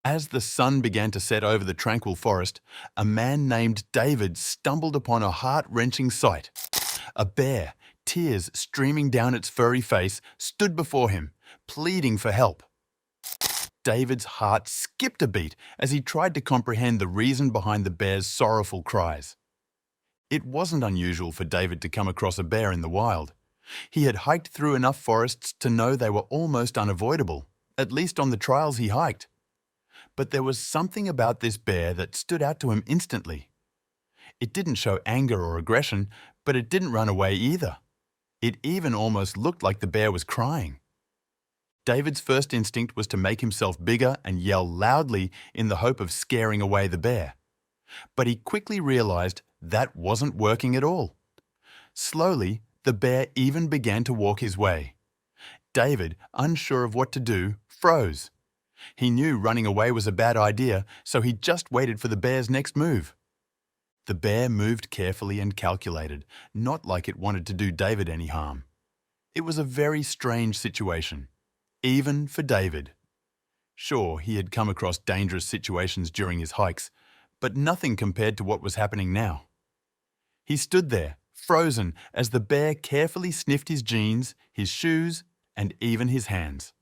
As the sun began to set over the tranquil forest, a man named David stumbled upon a heart-wrenching sight. A bear, tears streaming down its furry face, stood before him, pleading for help. David's heart skipped a beat as he tried to comprehend the reason behind the bear's sorrowful cries. It wasn't unusual for David to come across a bear in the wild. He had hiked through enough forests to know they were almost unavoidable, at least on the trails he hiked. But there was something about this bear that stood out to him instantly. It didn't show anger or aggression, but it didn't run away either. It even almost looked like the bear was crying. David's first instinct was to make himself bigger and yell loudly in the hope of scaring away the bear. But he quickly realized that wasn't working at all. Slowly, the bear even began to walk his way. David, unsure of what to do, froze. He knew running away was a bad idea, so he just waited for the bear's next move. The bear moved carefully and calculated, not like it wanted to do David any harm. It was a very strange situation, even for David. Sure, he had come across dangerous situations during his hikes, but nothing compared to what was happening now. He stood there, frozen, as the bear carefully sniffed his jeans, his shoes, and even his hands.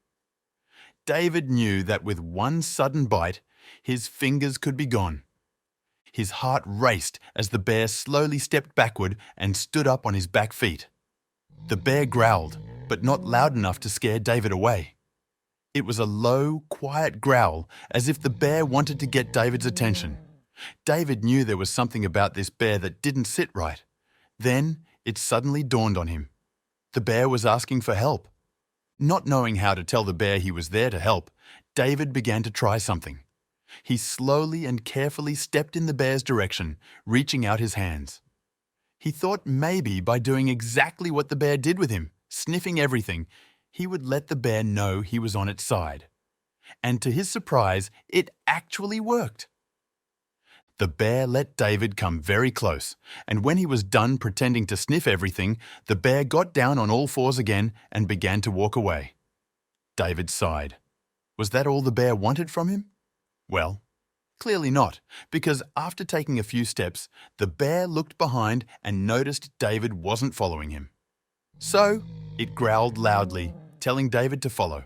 David knew that with one sudden bite, his fingers could be gone. His heart raced as the bear slowly stepped backward and stood up on his back feet. The bear growled, but not loud enough to scare David away. It was a low, quiet growl, as if the bear wanted to get David's attention. David knew there was something about this bear that didn't sit right. Then it suddenly dawned on him. The bear was asking for help. Not knowing how to tell the bear he was there to help, David began to try something. He slowly and carefully stepped in the bear's direction, reaching out his hands. He thought maybe by doing exactly what the bear did with him, sniffing everything, he would let the bear know he was on its side. And to his surprise, it actually worked. The bear let David come very close, and when he was done pretending to sniff everything, the bear got down on all fours again and began to walk away. David sighed. Was that all the bear wanted from him? Well, clearly not, because after taking a few steps, the bear looked behind and noticed David wasn't following him. So, it growled loudly, telling David to follow.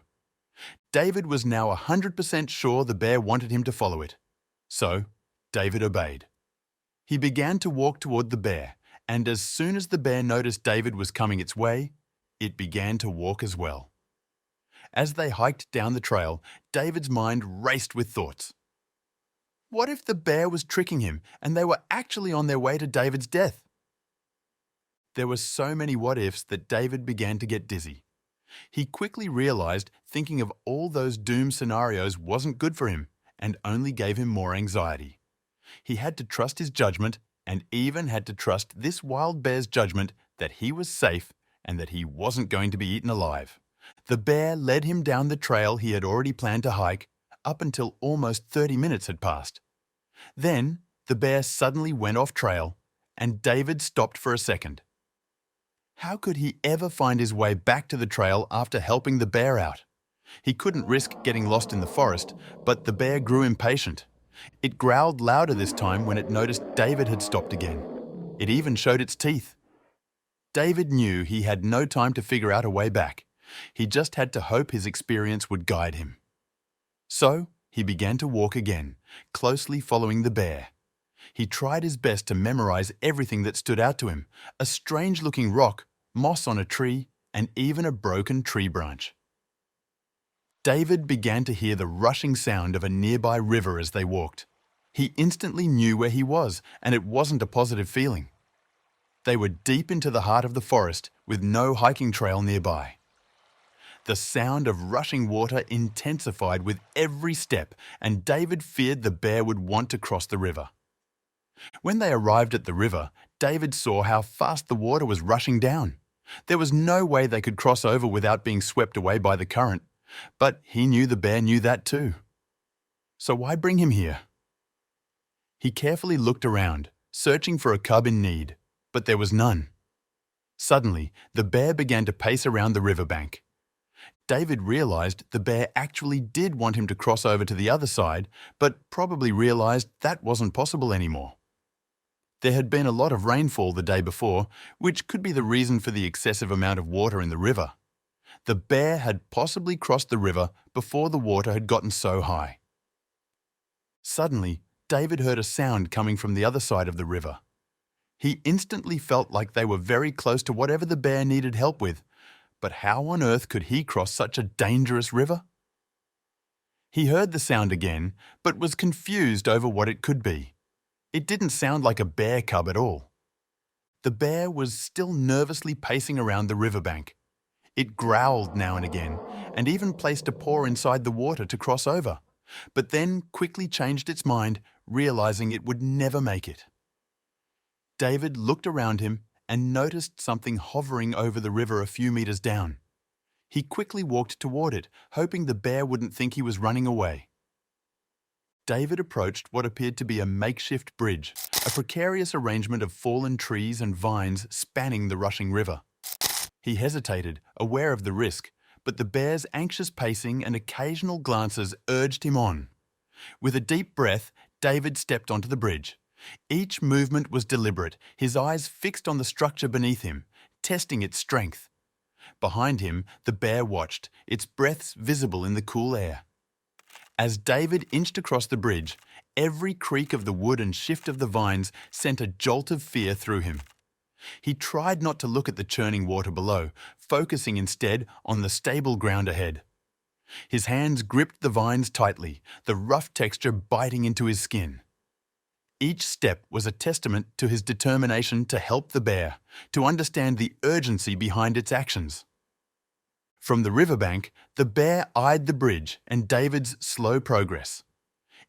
David was now 100% sure the bear wanted him to follow it. So, David obeyed. He began to walk toward the bear, and as soon as the bear noticed David was coming its way, it began to walk as well. As they hiked down the trail, David's mind raced with thoughts. What if the bear was tricking him and they were actually on their way to David's death? There were so many what-ifs that David began to get dizzy. He quickly realized thinking of all those doom scenarios wasn't good for him and only gave him more anxiety. He had to trust his judgment and even had to trust this wild bear's judgment that he was safe and that he wasn't going to be eaten alive. The bear led him down the trail he had already planned to hike up until almost 30 minutes had passed. Then the bear suddenly went off trail and David stopped for a second. How could he ever find his way back to the trail after helping the bear out? He couldn't risk getting lost in the forest, but the bear grew impatient. It growled louder this time when it noticed David had stopped again. It even showed its teeth. David knew he had no time to figure out a way back. He just had to hope his experience would guide him. So, he began to walk again, closely following the bear. He tried his best to memorize everything that stood out to him, a strange-looking rock, moss on a tree, and even a broken tree branch. David began to hear the rushing sound of a nearby river as they walked. He instantly knew where he was, and it wasn't a positive feeling. They were deep into the heart of the forest with no hiking trail nearby. The sound of rushing water intensified with every step, and David feared the bear would want to cross the river. When they arrived at the river, David saw how fast the water was rushing down. There was no way they could cross over without being swept away by the current, but he knew the bear knew that too. So why bring him here? He carefully looked around, searching for a cub in need, but there was none. Suddenly, the bear began to pace around the riverbank. David realized the bear actually did want him to cross over to the other side, but probably realized that wasn't possible anymore. There had been a lot of rainfall the day before, which could be the reason for the excessive amount of water in the river. The bear had possibly crossed the river before the water had gotten so high. Suddenly, David heard a sound coming from the other side of the river. He instantly felt like they were very close to whatever the bear needed help with, but how on earth could he cross such a dangerous river? He heard the sound again, but was confused over what it could be. It didn't sound like a bear cub at all. The bear was still nervously pacing around the riverbank. It growled now and again, and even placed a paw inside the water to cross over, but then quickly changed its mind, realizing it would never make it. David looked around him and noticed something hovering over the river a few meters down. He quickly walked toward it, hoping the bear wouldn't think he was running away. David approached what appeared to be a makeshift bridge, a precarious arrangement of fallen trees and vines spanning the rushing river. He hesitated, aware of the risk, but the bear's anxious pacing and occasional glances urged him on. With a deep breath, David stepped onto the bridge. Each movement was deliberate, his eyes fixed on the structure beneath him, testing its strength. Behind him, the bear watched, its breaths visible in the cool air. As David inched across the bridge, every creak of the wood and shift of the vines sent a jolt of fear through him. He tried not to look at the churning water below, focusing instead on the stable ground ahead. His hands gripped the vines tightly, the rough texture biting into his skin. Each step was a testament to his determination to help the bear, to understand the urgency behind its actions. From the riverbank, the bear eyed the bridge and David's slow progress.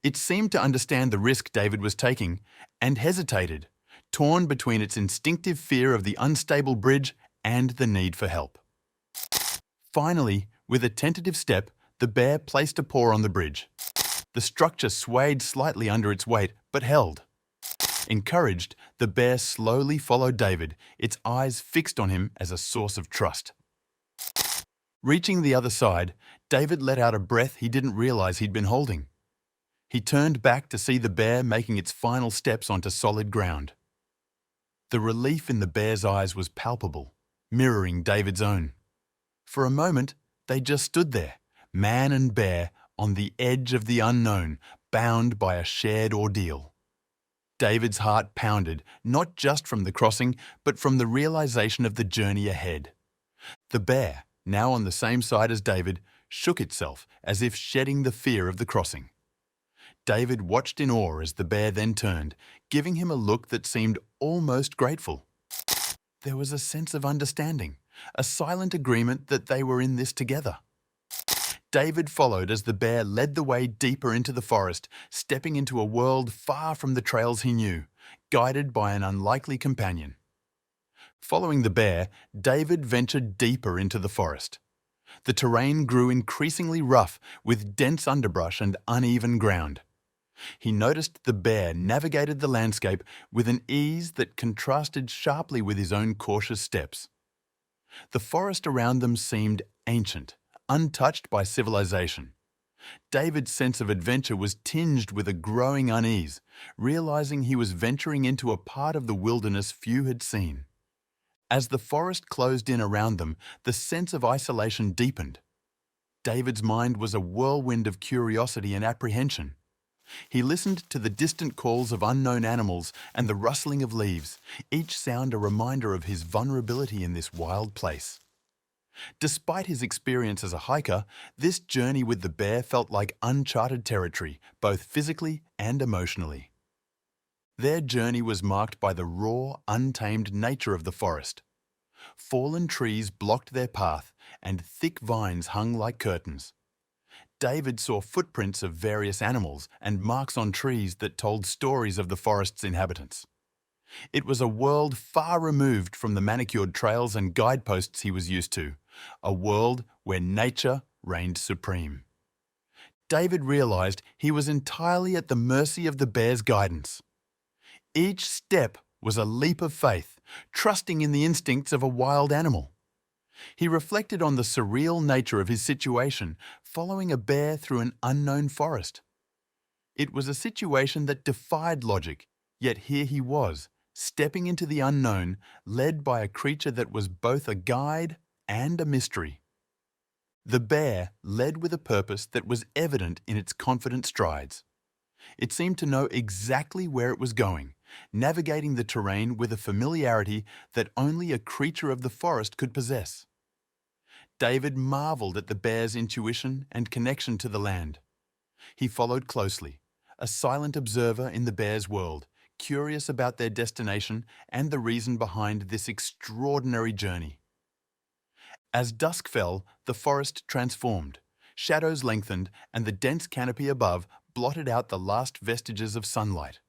It seemed to understand the risk David was taking and hesitated, torn between its instinctive fear of the unstable bridge and the need for help. Finally, with a tentative step, the bear placed a paw on the bridge. The structure swayed slightly under its weight, but held. Encouraged, the bear slowly followed David, its eyes fixed on him as a source of trust. Reaching the other side, David let out a breath he didn't realize he'd been holding. He turned back to see the bear making its final steps onto solid ground. The relief in the bear's eyes was palpable, mirroring David's own. For a moment, they just stood there, man and bear, on the edge of the unknown, bound by a shared ordeal. David's heart pounded, not just from the crossing, but from the realization of the journey ahead. The bear, now on the same side as David, shook itself as if shedding the fear of the crossing. David watched in awe as the bear then turned, giving him a look that seemed almost grateful. There was a sense of understanding, a silent agreement that they were in this together. David followed as the bear led the way deeper into the forest, stepping into a world far from the trails he knew, guided by an unlikely companion. Following the bear, David ventured deeper into the forest. The terrain grew increasingly rough, with dense underbrush and uneven ground. He noticed the bear navigated the landscape with an ease that contrasted sharply with his own cautious steps. The forest around them seemed ancient, untouched by civilization. David's sense of adventure was tinged with a growing unease, realizing he was venturing into a part of the wilderness few had seen. As the forest closed in around them, the sense of isolation deepened. David's mind was a whirlwind of curiosity and apprehension. He listened to the distant calls of unknown animals and the rustling of leaves, each sound a reminder of his vulnerability in this wild place. Despite his experience as a hiker, this journey with the bear felt like uncharted territory, both physically and emotionally. Their journey was marked by the raw, untamed nature of the forest. Fallen trees blocked their path, and thick vines hung like curtains. David saw footprints of various animals and marks on trees that told stories of the forest's inhabitants. It was a world far removed from the manicured trails and guideposts he was used to, a world where nature reigned supreme. David realized he was entirely at the mercy of the bear's guidance. Each step was a leap of faith, trusting in the instincts of a wild animal. He reflected on the surreal nature of his situation, following a bear through an unknown forest. It was a situation that defied logic, yet here he was, stepping into the unknown, led by a creature that was both a guide and a mystery. The bear led with a purpose that was evident in its confident strides. It seemed to know exactly where it was going, navigating the terrain with a familiarity that only a creature of the forest could possess. David marveled at the bear's intuition and connection to the land. He followed closely, a silent observer in the bear's world, curious about their destination and the reason behind this extraordinary journey. As dusk fell, the forest transformed. Shadows lengthened, and the dense canopy above blotted out the last vestiges of sunlight.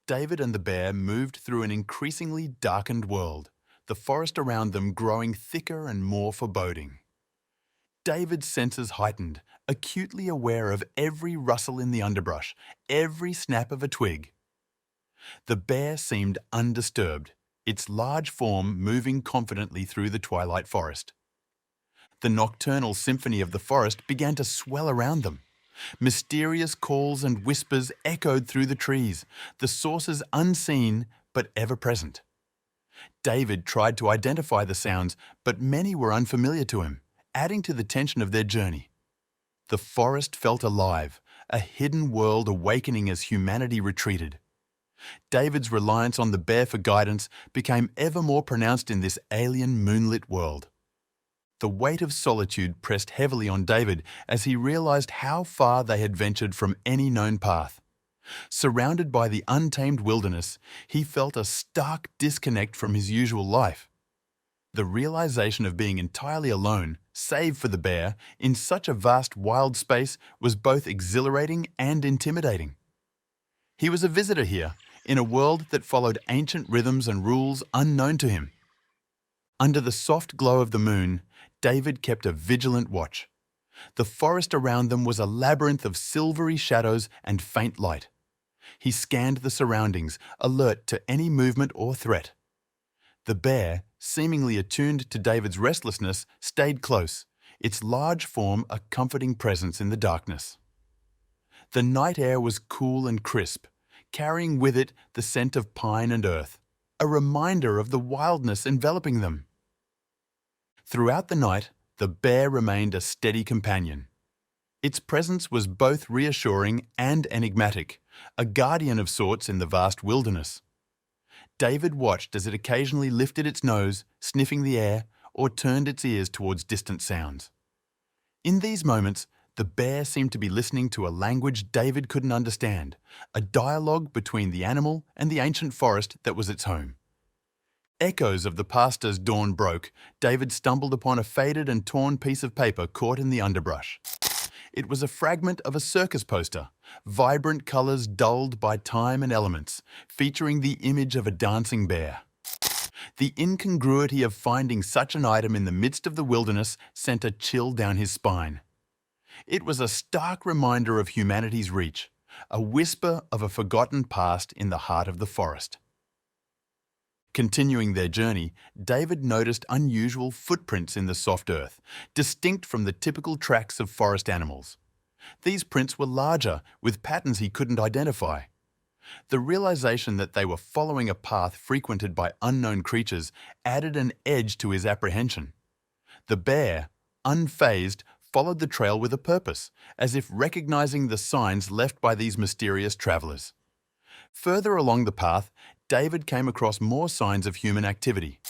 David and the bear moved through an increasingly darkened world, the forest around them growing thicker and more foreboding. David's senses heightened, acutely aware of every rustle in the underbrush, every snap of a twig. The bear seemed undisturbed, its large form moving confidently through the twilight forest. The nocturnal symphony of the forest began to swell around them. Mysterious calls and whispers echoed through the trees, the sources unseen but ever present. David tried to identify the sounds, but many were unfamiliar to him, adding to the tension of their journey. The forest felt alive, a hidden world awakening as humanity retreated. David's reliance on the bear for guidance became ever more pronounced in this alien moonlit world. The weight of solitude pressed heavily on David as he realized how far they had ventured from any known path. Surrounded by the untamed wilderness, he felt a stark disconnect from his usual life. The realization of being entirely alone, save for the bear, in such a vast wild space was both exhilarating and intimidating. He was a visitor here, in a world that followed ancient rhythms and rules unknown to him. Under the soft glow of the moon, David kept a vigilant watch. The forest around them was a labyrinth of silvery shadows and faint light. He scanned the surroundings, alert to any movement or threat. The bear, seemingly attuned to David's restlessness, stayed close, its large form a comforting presence in the darkness. The night air was cool and crisp, carrying with it the scent of pine and earth, a reminder of the wildness enveloping them. Throughout the night, the bear remained a steady companion. Its presence was both reassuring and enigmatic, a guardian of sorts in the vast wilderness. David watched as it occasionally lifted its nose, sniffing the air, or turned its ears towards distant sounds. In these moments, the bear seemed to be listening to a language David couldn't understand, a dialogue between the animal and the ancient forest that was its home. Echoes of the past as dawn broke, David stumbled upon a faded and torn piece of paper caught in the underbrush. It was a fragment of a circus poster, vibrant colors dulled by time and elements, featuring the image of a dancing bear. The incongruity of finding such an item in the midst of the wilderness sent a chill down his spine. It was a stark reminder of humanity's reach, a whisper of a forgotten past in the heart of the forest. Continuing their journey, David noticed unusual footprints in the soft earth, distinct from the typical tracks of forest animals. These prints were larger, with patterns he couldn't identify. The realization that they were following a path frequented by unknown creatures added an edge to his apprehension. The bear, unfazed, followed the trail with a purpose, as if recognizing the signs left by these mysterious travelers. Further along the path, David came across more signs of human activity.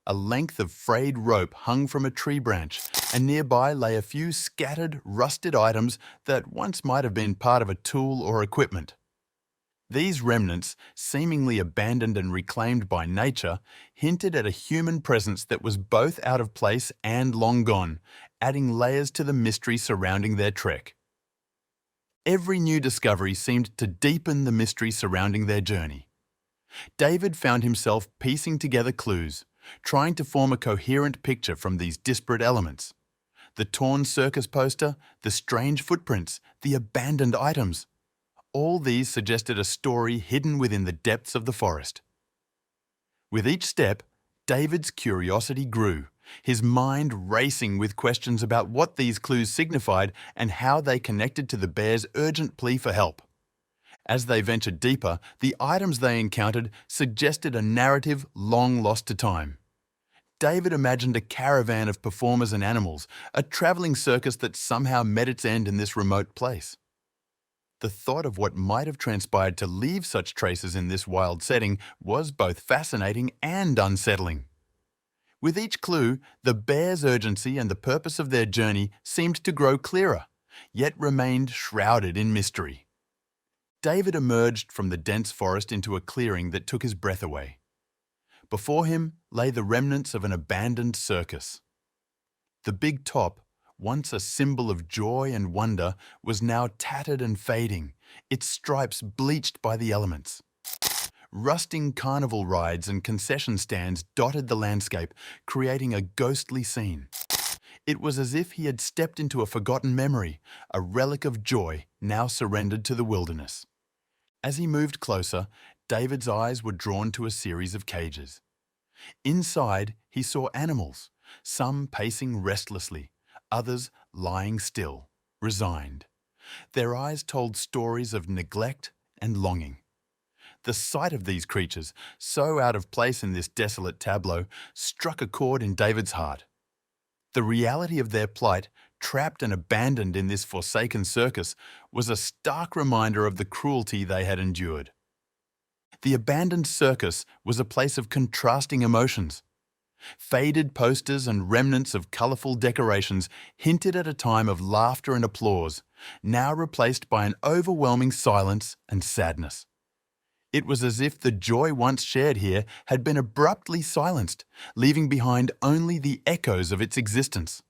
A length of frayed rope hung from a tree branch, and nearby lay a few scattered, rusted items that once might have been part of a tool or equipment. These remnants, seemingly abandoned and reclaimed by nature, hinted at a human presence that was both out of place and long gone, adding layers to the mystery surrounding their trek. Every new discovery seemed to deepen the mystery surrounding their journey. David found himself piecing together clues, trying to form a coherent picture from these disparate elements. The torn circus poster, the strange footprints, the abandoned items. All these suggested a story hidden within the depths of the forest. With each step, David's curiosity grew, his mind racing with questions about what these clues signified and how they connected to the bear's urgent plea for help. As they ventured deeper, the items they encountered suggested a narrative long lost to time. David imagined a caravan of performers and animals, a travelling circus that somehow met its end in this remote place. The thought of what might have transpired to leave such traces in this wild setting was both fascinating and unsettling. With each clue, the bear's urgency and the purpose of their journey seemed to grow clearer, yet remained shrouded in mystery. David emerged from the dense forest into a clearing that took his breath away. Before him lay the remnants of an abandoned circus. The big top, once a symbol of joy and wonder, was now tattered and fading, its stripes bleached by the elements. Rusting carnival rides and concession stands dotted the landscape, creating a ghostly scene. It was as if he had stepped into a forgotten memory, a relic of joy now surrendered to the wilderness. As he moved closer, David's eyes were drawn to a series of cages. Inside, he saw animals, some pacing restlessly, others lying still, resigned. Their eyes told stories of neglect and longing. The sight of these creatures, so out of place in this desolate tableau, struck a chord in David's heart. The reality of their plight, trapped and abandoned in this forsaken circus, was a stark reminder of the cruelty they had endured. The abandoned circus was a place of contrasting emotions. Faded posters and remnants of colourful decorations hinted at a time of laughter and applause, now replaced by an overwhelming silence and sadness. It was as if the joy once shared here had been abruptly silenced, leaving behind only the echoes of its existence.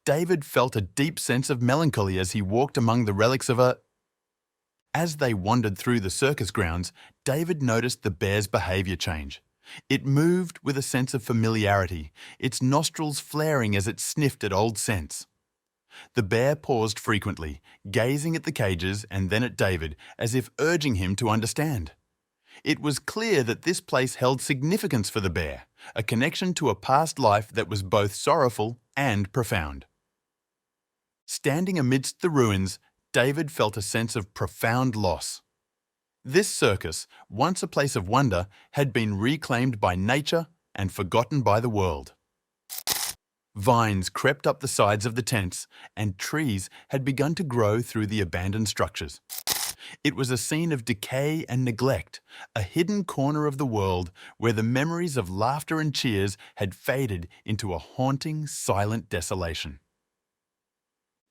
David felt a deep sense of melancholy as he walked among the relics of a... As they wandered through the circus grounds, David noticed the bear's behaviour change. It moved with a sense of familiarity, its nostrils flaring as it sniffed at old scents. The bear paused frequently, gazing at the cages and then at David, as if urging him to understand. It was clear that this place held significance for the bear, a connection to a past life that was both sorrowful and profound. Standing amidst the ruins, David felt a sense of profound loss. This circus, once a place of wonder, had been reclaimed by nature and forgotten by the world. Vines crept up the sides of the tents, and trees had begun to grow through the abandoned structures. It was a scene of decay and neglect, a hidden corner of the world where the memories of laughter and cheers had faded into a haunting, silent desolation.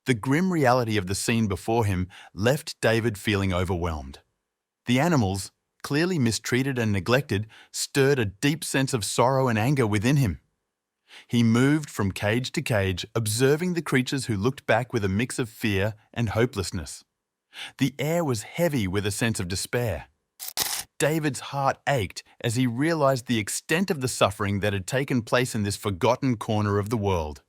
The grim reality of the scene before him left David feeling overwhelmed. The animals, clearly mistreated and neglected, stirred a deep sense of sorrow and anger within him. He moved from cage to cage, observing the creatures who looked back with a mix of fear and hopelessness. The air was heavy with a sense of despair. David's heart ached as he realized the extent of the suffering that had taken place in this forgotten corner of the world.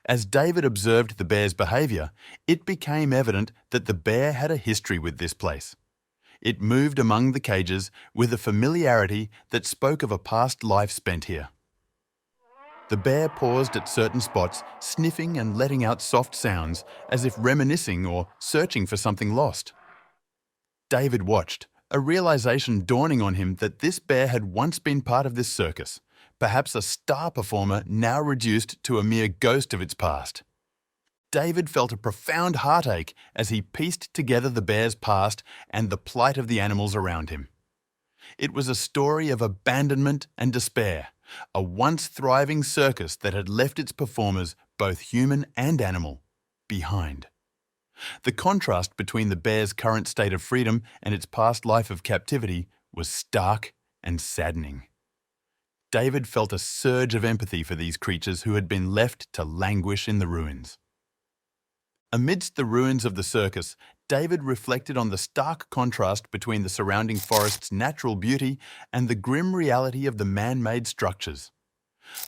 As David observed the bear's behavior, it became evident that the bear had a history with this place. It moved among the cages with a familiarity that spoke of a past life spent here. The bear paused at certain spots, sniffing and letting out soft sounds, as if reminiscing or searching for something lost. David watched, a realization dawning on him that this bear had once been part of this circus, perhaps a star performer now reduced to a mere ghost of its past. David felt a profound heartache as he pieced together the bear's past and the plight of the animals around him. It was a story of abandonment and despair, a once thriving circus that had left its performers, both human and animal, behind. The contrast between the bear's current state of freedom and its past life of captivity was stark and saddening. David felt a surge of empathy for these creatures who had been left to languish in the ruins. Amidst the ruins of the circus, David reflected on the stark contrast between the surrounding forest's natural beauty and the grim reality of the man-made structures.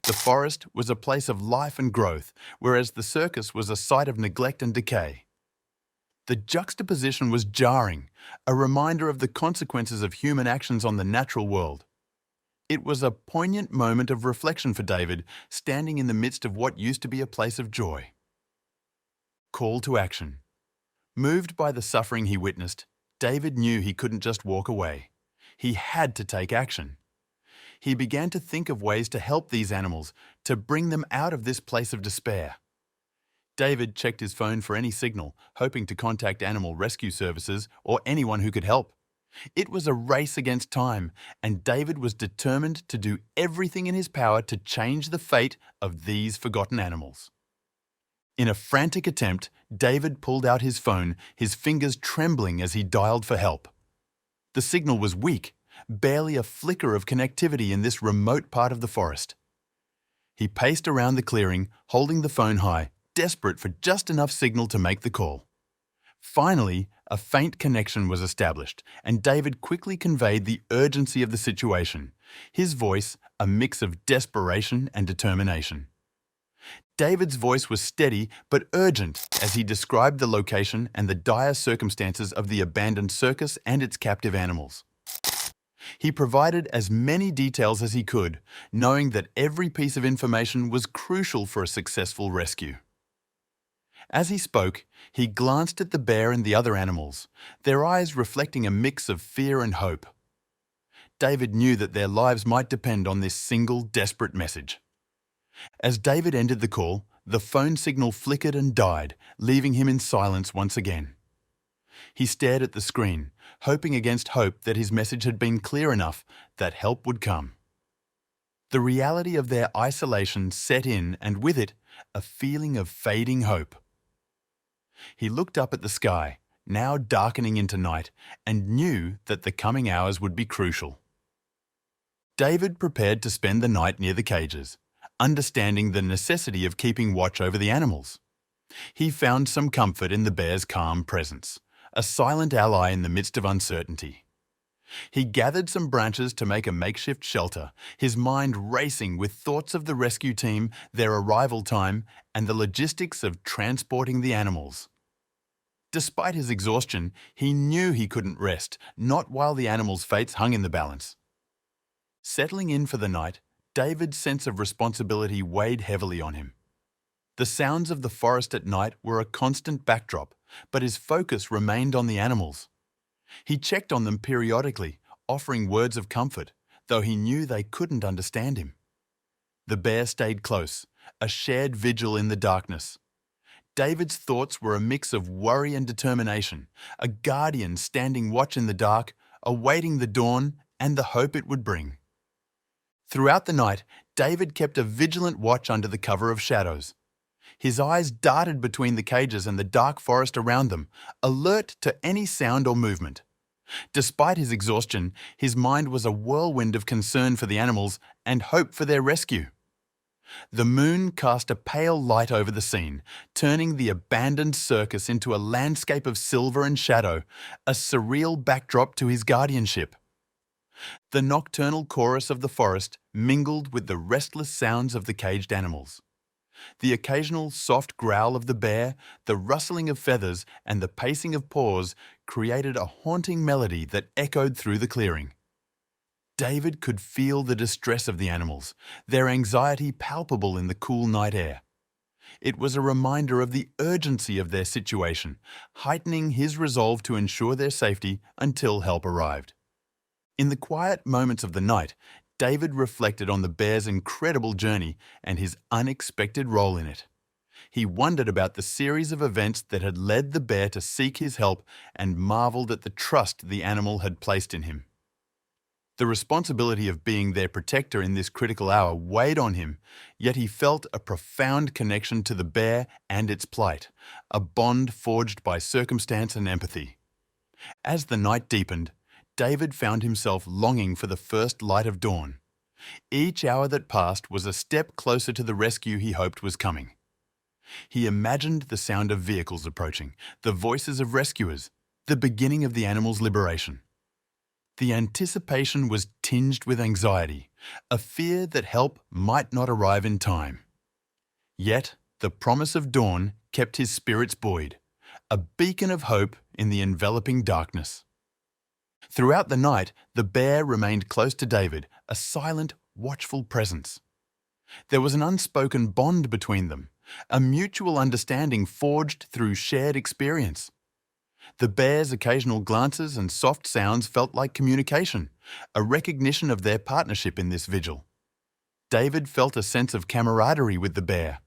The forest was a place of life and growth, whereas the circus was a site of neglect and decay. The juxtaposition was jarring, a reminder of the consequences of human actions on the natural world. It was a poignant moment of reflection for David, standing in the midst of what used to be a place of joy. Call to action. Moved by the suffering he witnessed, David knew he couldn't just walk away. He had to take action. He began to think of ways to help these animals, to bring them out of this place of despair. David checked his phone for any signal, hoping to contact animal rescue services or anyone who could help. It was a race against time, and David was determined to do everything in his power to change the fate of these forgotten animals. In a frantic attempt, David pulled out his phone, his fingers trembling as he dialed for help. The signal was weak, barely a flicker of connectivity in this remote part of the forest. He paced around the clearing, holding the phone high, desperate for just enough signal to make the call. Finally, a faint connection was established, and David quickly conveyed the urgency of the situation, his voice a mix of desperation and determination. David's voice was steady but urgent as he described the location and the dire circumstances of the abandoned circus and its captive animals. He provided as many details as he could, knowing that every piece of information was crucial for a successful rescue. As he spoke, he glanced at the bear and the other animals, their eyes reflecting a mix of fear and hope. David knew that their lives might depend on this single, desperate message. As David ended the call, the phone signal flickered and died, leaving him in silence once again. He stared at the screen, hoping against hope that his message had been clear enough that help would come. The reality of their isolation set in, and with it, a feeling of fading hope. He looked up at the sky, now darkening into night, and knew that the coming hours would be crucial. David prepared to spend the night near the cages, understanding the necessity of keeping watch over the animals. He found some comfort in the bear's calm presence, a silent ally in the midst of uncertainty. He gathered some branches to make a makeshift shelter, his mind racing with thoughts of the rescue team, their arrival time, and the logistics of transporting the animals. Despite his exhaustion, he knew he couldn't rest, not while the animals' fates hung in the balance. Settling in for the night, David's sense of responsibility weighed heavily on him. The sounds of the forest at night were a constant backdrop, but his focus remained on the animals. He checked on them periodically, offering words of comfort, though he knew they couldn't understand him. The bear stayed close, a shared vigil in the darkness. David's thoughts were a mix of worry and determination, a guardian standing watch in the dark, awaiting the dawn and the hope it would bring. Throughout the night, David kept a vigilant watch under the cover of shadows. His eyes darted between the cages and the dark forest around them, alert to any sound or movement. Despite his exhaustion, his mind was a whirlwind of concern for the animals and hope for their rescue. The moon cast a pale light over the scene, turning the abandoned circus into a landscape of silver and shadow, a surreal backdrop to his guardianship. The nocturnal chorus of the forest mingled with the restless sounds of the caged animals. The occasional soft growl of the bear, the rustling of feathers, and the pacing of paws created a haunting melody that echoed through the clearing. David could feel the distress of the animals, their anxiety palpable in the cool night air. It was a reminder of the urgency of their situation, heightening his resolve to ensure their safety until help arrived. In the quiet moments of the night, David reflected on the bear's incredible journey and his unexpected role in it. He wondered about the series of events that had led the bear to seek his help and marveled at the trust the animal had placed in him. The responsibility of being their protector in this critical hour weighed on him, yet he felt a profound connection to the bear and its plight, a bond forged by circumstance and empathy. As the night deepened, David found himself longing for the first light of dawn. Each hour that passed was a step closer to the rescue he hoped was coming. He imagined the sound of vehicles approaching, the voices of rescuers, the beginning of the animal's liberation. The anticipation was tinged with anxiety, a fear that help might not arrive in time. Yet, the promise of dawn kept his spirits buoyed, a beacon of hope in the enveloping darkness. Throughout the night, the bear remained close to David, a silent, watchful presence. There was an unspoken bond between them, a mutual understanding forged through shared experience. The bear's occasional glances and soft sounds felt like communication, a recognition of their partnership in this vigil. David felt a sense of camaraderie with the bear,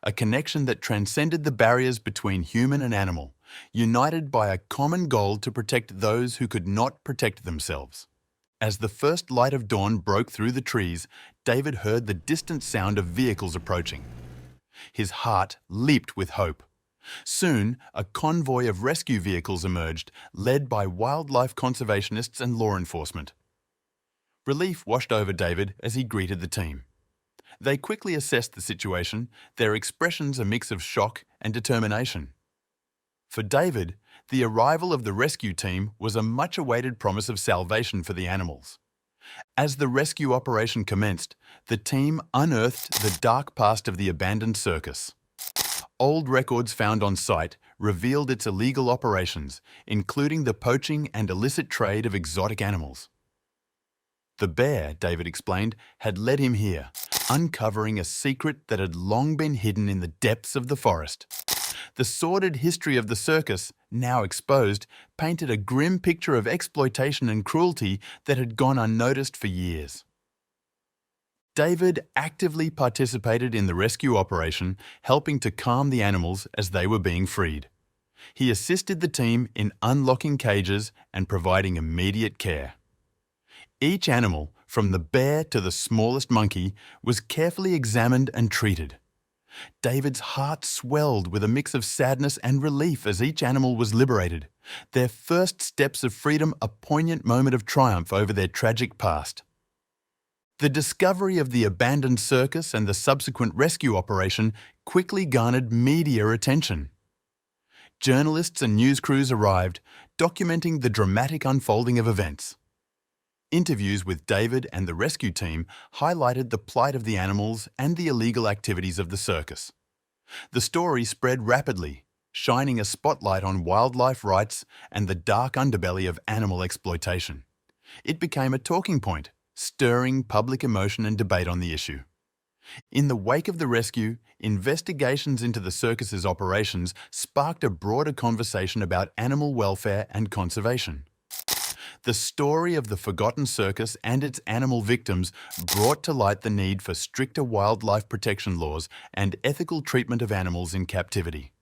a connection that transcended the barriers between human and animal, united by a common goal to protect those who could not protect themselves. As the first light of dawn broke through the trees, David heard the distant sound of vehicles approaching. His heart leaped with hope. Soon, a convoy of rescue vehicles emerged, led by wildlife conservationists and law enforcement. Relief washed over David as he greeted the team. They quickly assessed the situation, their expressions a mix of shock and determination. For David, the arrival of the rescue team was a much-awaited promise of salvation for the animals. As the rescue operation commenced, the team unearthed the dark past of the abandoned circus. Old records found on site revealed its illegal operations, including the poaching and illicit trade of exotic animals. The bear, David explained, had led him here, uncovering a secret that had long been hidden in the depths of the forest. The sordid history of the circus, now exposed, painted a grim picture of exploitation and cruelty that had gone unnoticed for years. David actively participated in the rescue operation, helping to calm the animals as they were being freed. He assisted the team in unlocking cages and providing immediate care. Each animal, from the bear to the smallest monkey, was carefully examined and treated. David's heart swelled with a mix of sadness and relief as each animal was liberated, their first steps of freedom a poignant moment of triumph over their tragic past. The discovery of the abandoned circus and the subsequent rescue operation quickly garnered media attention. Journalists and news crews arrived, documenting the dramatic unfolding of events. Interviews with David and the rescue team highlighted the plight of the animals and the illegal activities of the circus. The story spread rapidly, shining a spotlight on wildlife rights and the dark underbelly of animal exploitation. It became a talking point, stirring public emotion and debate on the issue. In the wake of the rescue, investigations into the circus's operations sparked a broader conversation about animal welfare and conservation. The story of the forgotten circus and its animal victims brought to light the need for stricter wildlife protection laws and ethical treatment of animals in captivity.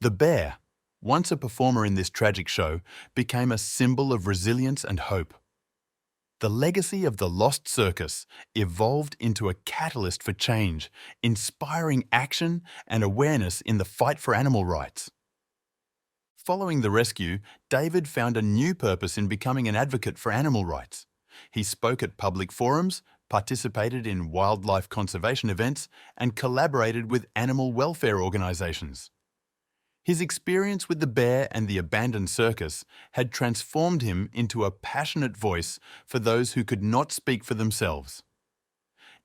The bear, once a performer in this tragic show, became a symbol of resilience and hope. The legacy of the lost circus evolved into a catalyst for change, inspiring action and awareness in the fight for animal rights. Following the rescue, David found a new purpose in becoming an advocate for animal rights. He spoke at public forums, participated in wildlife conservation events, and collaborated with animal welfare organizations. His experience with the bear and the abandoned circus had transformed him into a passionate voice for those who could not speak for themselves.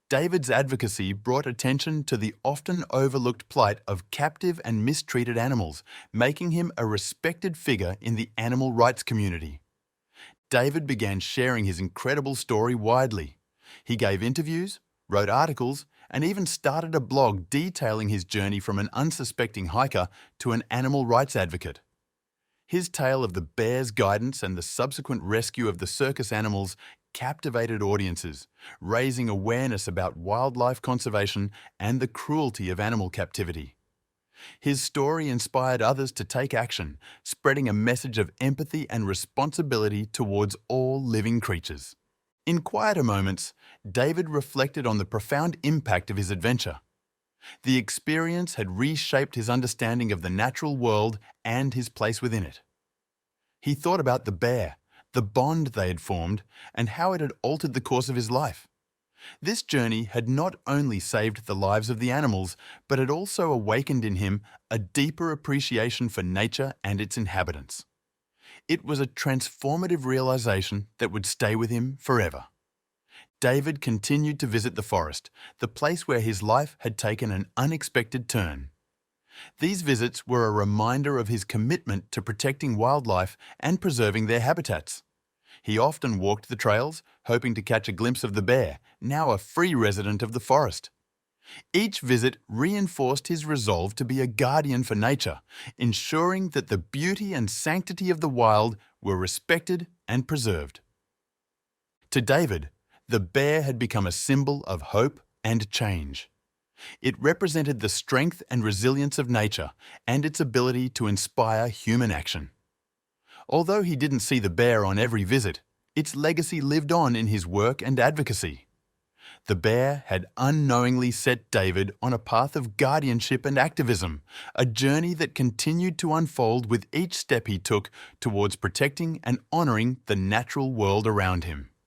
David's advocacy brought attention to the often overlooked plight of captive and mistreated animals, making him a respected figure in the animal rights community. David began sharing his incredible story widely. He gave interviews, wrote articles, and even started a blog detailing his journey from an unsuspecting hiker to an animal rights advocate. His tale of the bear's guidance and the subsequent rescue of the circus animals captivated audiences, raising awareness about wildlife conservation and the cruelty of animal captivity. His story inspired others to take action, spreading a message of empathy and responsibility towards all living creatures. In quieter moments, David reflected on the profound impact of his adventure. The experience had reshaped his understanding of the natural world and his place within it. He thought about the bear, the bond they had formed, and how it had altered the course of his life. This journey had not only saved the lives of the animals, but had also awakened in him a deeper appreciation for nature and its inhabitants. It was a transformative realization that would stay with him forever. David continued to visit the forest, the place where his life had taken an unexpected turn. These visits were a reminder of his commitment to protecting wildlife and preserving their habitats. He often walked the trails, hoping to catch a glimpse of the bear, now a free resident of the forest. Each visit reinforced his resolve to be a guardian for nature, ensuring that the beauty and sanctity of the wild were respected and preserved. To David, the bear had become a symbol of hope and change. It represented the strength and resilience of nature and its ability to inspire human action. Although he didn't see the bear on every visit, its legacy lived on in his work and advocacy. The bear had unknowingly set David on a path of guardianship and activism, a journey that continued to unfold with each step he took towards protecting and honouring the natural world around him.